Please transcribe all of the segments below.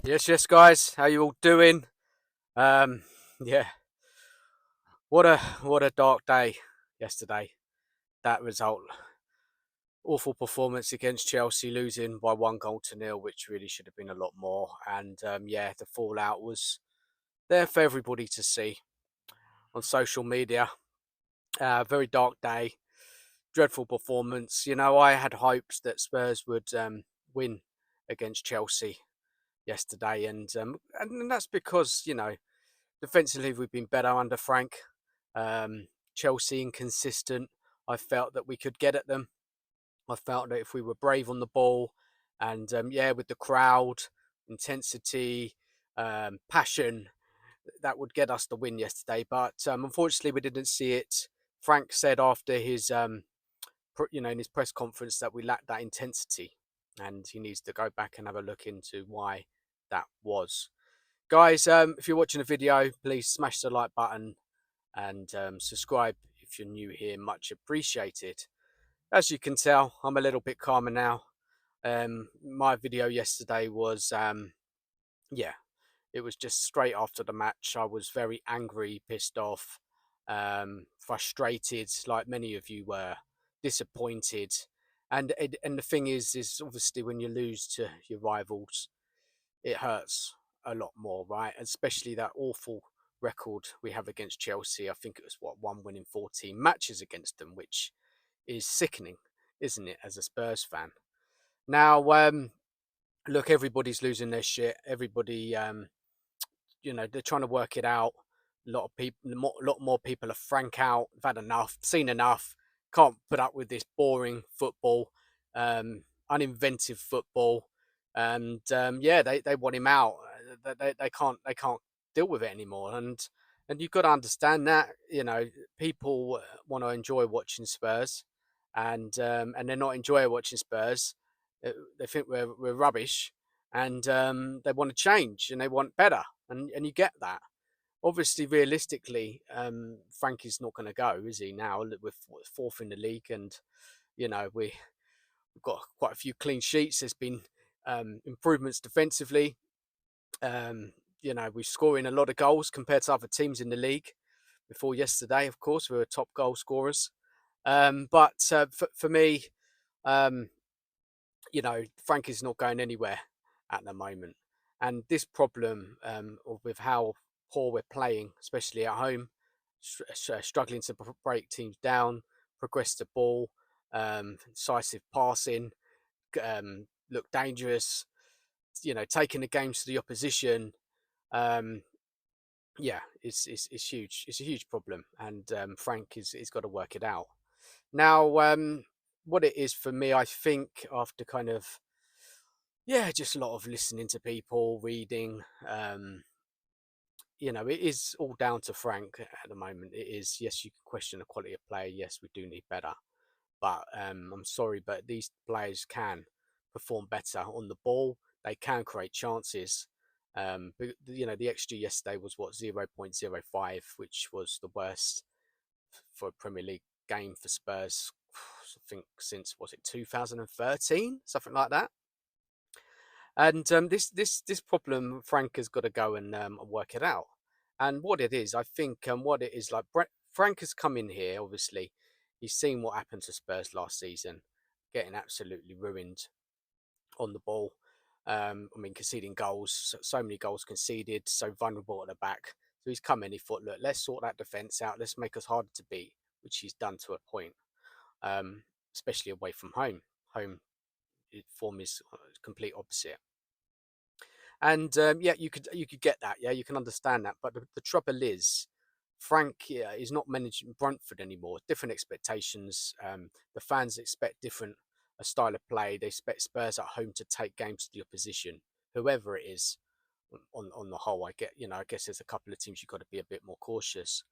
Yes, guys. How you all doing? Um, yeah. What a dark day yesterday. That result, awful performance against Chelsea, losing by 1 goal to 0, which really should have been a lot more. And yeah, the fallout was there for everybody to see on social media. Very dark day, dreadful performance. I had hopes that Spurs would win against Chelsea yesterday, and that's because defensively, we've been better under Frank. Chelsea inconsistent. I felt that we could get at them. I felt that if we were brave on the ball and, yeah, with the crowd, intensity, passion, that would get us the win yesterday. But unfortunately, we didn't see it. Frank said after his, in his press conference that we lacked that intensity, and he needs to go back and have a look into why that was. Guys, if you're watching the video, please smash the like button and subscribe if you're new here. Much appreciated. As you can tell, I'm a little bit calmer now. My video yesterday was, yeah, it was just straight after the match. I was very angry, pissed off, frustrated, like many of you were, disappointed. And the thing is obviously when you lose to your rivals, it hurts a lot more, right? Especially that awful record we have against Chelsea. I think it was one win in 14 matches against them, which is sickening, isn't it, as a Spurs fan? Now, look, everybody's losing their shit. Everybody, they're trying to work it out. A lot of people, a lot more people are frank out. They've had enough, seen enough. Can't put up with this boring football, uninventive football, and yeah, they want him out. They can't deal with it anymore. And you've got to understand that people want to enjoy watching Spurs, and they're not enjoying watching Spurs. They think we're rubbish, and they want to change and they want better, and you get that. Obviously, realistically, Frankie's not going to go, is he? Now we're fourth in the league, and we've got quite a few clean sheets. There's been improvements defensively. Um, we're scoring a lot of goals compared to other teams in the league. Before yesterday, of course, we were top goal scorers. But for me, um, Frank is not going anywhere at the moment. And this problem with how poor we're playing, especially at home, struggling to break teams down, progress the ball, incisive passing, look dangerous, taking the games to the opposition. Um, yeah, it's huge. It's a huge problem, and Frank is got to work it out. Now, what it is for me, I think after kind of just a lot of listening to people, reading. It is all down to Frank at the moment. It is, yes, you can question the quality of play. Yes, we do need better, but I'm sorry, but these players can perform better on the ball. They can create chances. But, the XG yesterday was what 0.05, which was the worst for a Premier League game for Spurs. I think since was it 2013, something like that. And this problem, Frank has got to go and work it out. And what it is, I think, what it is like, Frank has come in here. Obviously, he's seen what happened to Spurs last season, getting absolutely ruined on the ball. I mean, conceding goals, so many goals conceded, so vulnerable at the back. So he's come in. He thought, look, let's sort that defence out. Let's make us harder to beat, which he's done to a point, especially away from home. Home form is complete opposite. And yeah, you could get that. Yeah, you can understand that. But the trouble is, Frank is not managing Brentford anymore. Different expectations. The fans expect different a style of play. They expect Spurs at home to take games to the opposition, whoever it is. On the whole, I guess there's a couple of teams you've got to be a bit more cautious.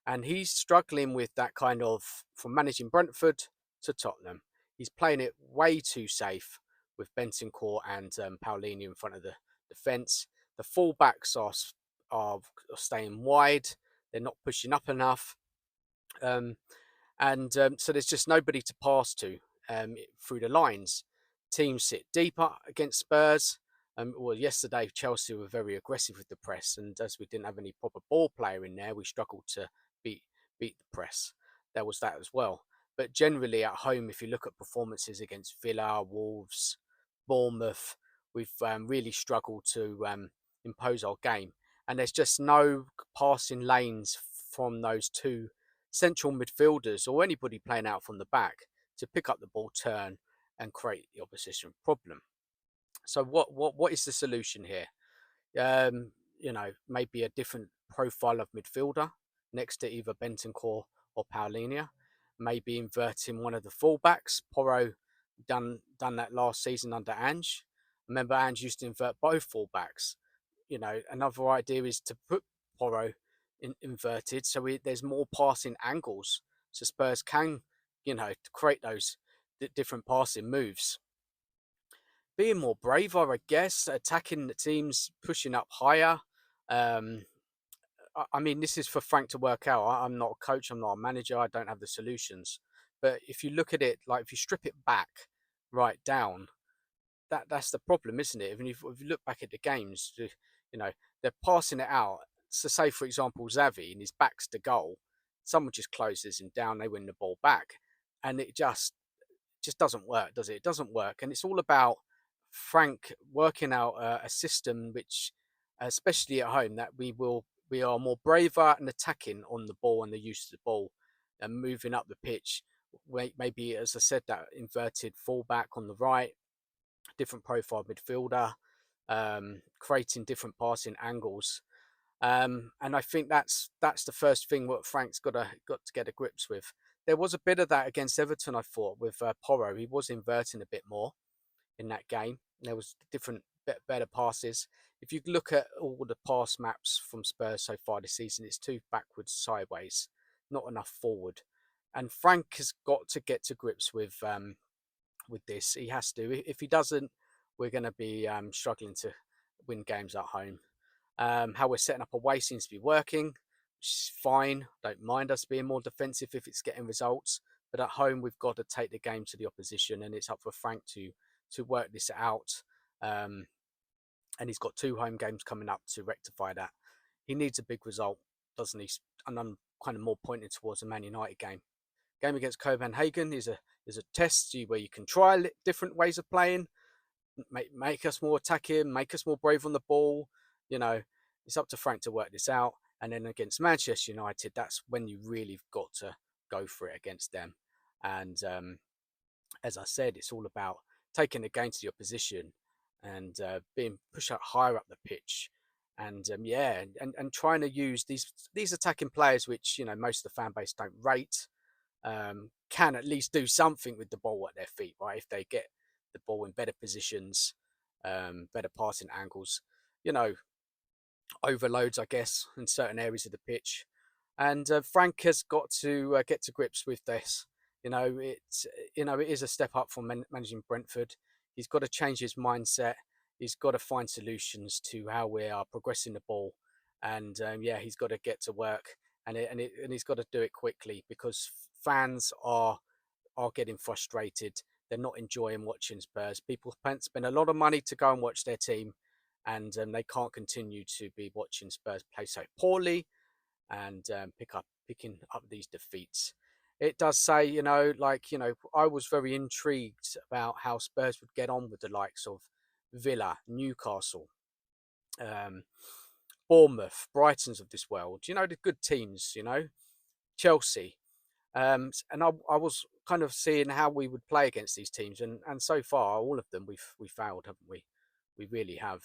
And he's struggling with that kind of from managing Brentford to Tottenham. He's playing it way too safe with Bentancur and Paulini in front of the defence. The fullbacks are staying wide. They're not pushing up enough. So there's just nobody to pass to through the lines. Teams sit deeper against Spurs. Well, yesterday Chelsea were very aggressive with the press, and as we didn't have any proper ball player in there, we struggled to beat beat the press. There was that as well. But generally at home, if you look at performances against Villa, Wolves, Bournemouth, we've really struggled to impose our game. And there's just no passing lanes from those two central midfielders or anybody playing out from the back to pick up the ball, turn, and create the opposition problem. So what is the solution here? Maybe a different profile of midfielder next to either Bentancur or Paulinho. Maybe inverting one of the fullbacks. Porro done that last season under Ange. Remember, Ange used to invert both fullbacks. Another idea is to put Porro inverted so there's more passing angles, so Spurs can, create those different passing moves. Being more braver, I guess, attacking the teams, pushing up higher. Um, I mean, this is for Frank to work out. I'm not a coach, I'm not a manager, I don't have the solutions. But if you look at it, like if you strip it back right down, that's the problem, isn't it? If you look back at the games, they're passing it out. So, say for example, Xavi and his back's to goal, someone just closes him down, they win the ball back, and it just doesn't work, does it? It doesn't work, and it's all about Frank working out a system which, especially at home, that we are more braver and attacking on the ball and the use of the ball and moving up the pitch. Maybe, as I said, that inverted fullback on the right, different profile midfielder, creating different passing angles. And I think that's the first thing what Frank's got to get a grips with. There was a bit of that against Everton, I thought, with Porro. He was inverting a bit more in that game. There was different, better passes. If you look at all the pass maps from Spurs so far this season, it's too backwards, sideways, not enough forward. And Frank has got to get to grips with this. He has to. If he doesn't, we're going to be struggling to win games at home. How we're setting up away seems to be working, which is fine. Don't mind us being more defensive if it's getting results. But at home, we've got to take the game to the opposition, and it's up for Frank to work this out. And he's got 2 home games coming up to rectify that. He needs a big result, doesn't he? And I'm kind of more pointing towards a Man United game. Game against Copenhagen is a test where you can try different ways of playing, make us more attacking, make us more brave on the ball. It's up to Frank to work this out. And then against Manchester United, that's when you really got to go for it against them. And as I said, it's all about taking the game to the opposition and being pushed out higher up the pitch. And and trying to use these attacking players, which most of the fan base don't rate, can at least do something with the ball at their feet, right? If they get the ball in better positions, better passing angles, overloads, I guess, in certain areas of the pitch. And Frank has got to get to grips with this. It is a step up from managing Brentford. He's got to change his mindset. He's got to find solutions to how we are progressing the ball, and he's got to get to work, and he's got to do it quickly because fans are getting frustrated. They're not enjoying watching Spurs. People spend a lot of money to go and watch their team, and they can't continue to be watching Spurs play so poorly and picking up these defeats. It does say, I was very intrigued about how Spurs would get on with the likes of Villa, Newcastle, um, Bournemouth, Brightons of this world. The good teams, Chelsea. And I was kind of seeing how we would play against these teams, and so far, all of them we failed, haven't we? We really have.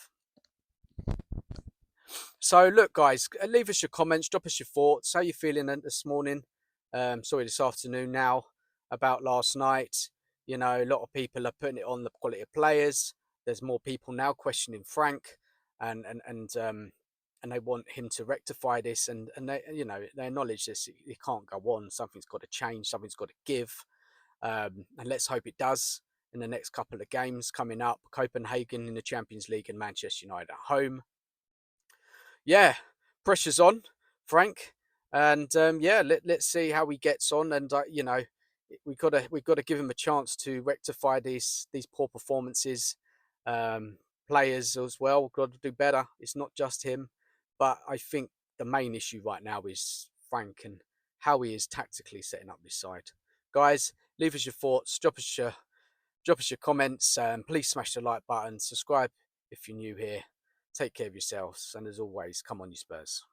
So look, guys, leave us your comments, drop us your thoughts. How you feeling this morning? This afternoon now about last night. A lot of people are putting it on the quality of players. There's more people now questioning Frank, and they want him to rectify this. And they acknowledge this. It can't go on. Something's got to change. Something's got to give. And let's hope it does in the next couple of games coming up. Copenhagen in the Champions League and Manchester United at home. Yeah, pressure's on, Frank, and let's see how he gets on. And we've got to give him a chance to rectify these poor performances. players as well got to do better. It's not just him, but I think the main issue right now is Frank and how he is tactically setting up this side. Guys, leave us your thoughts, drop us your comments, and please smash the like button, subscribe if you're new here. Take care of yourselves, and as always, come on, you Spurs.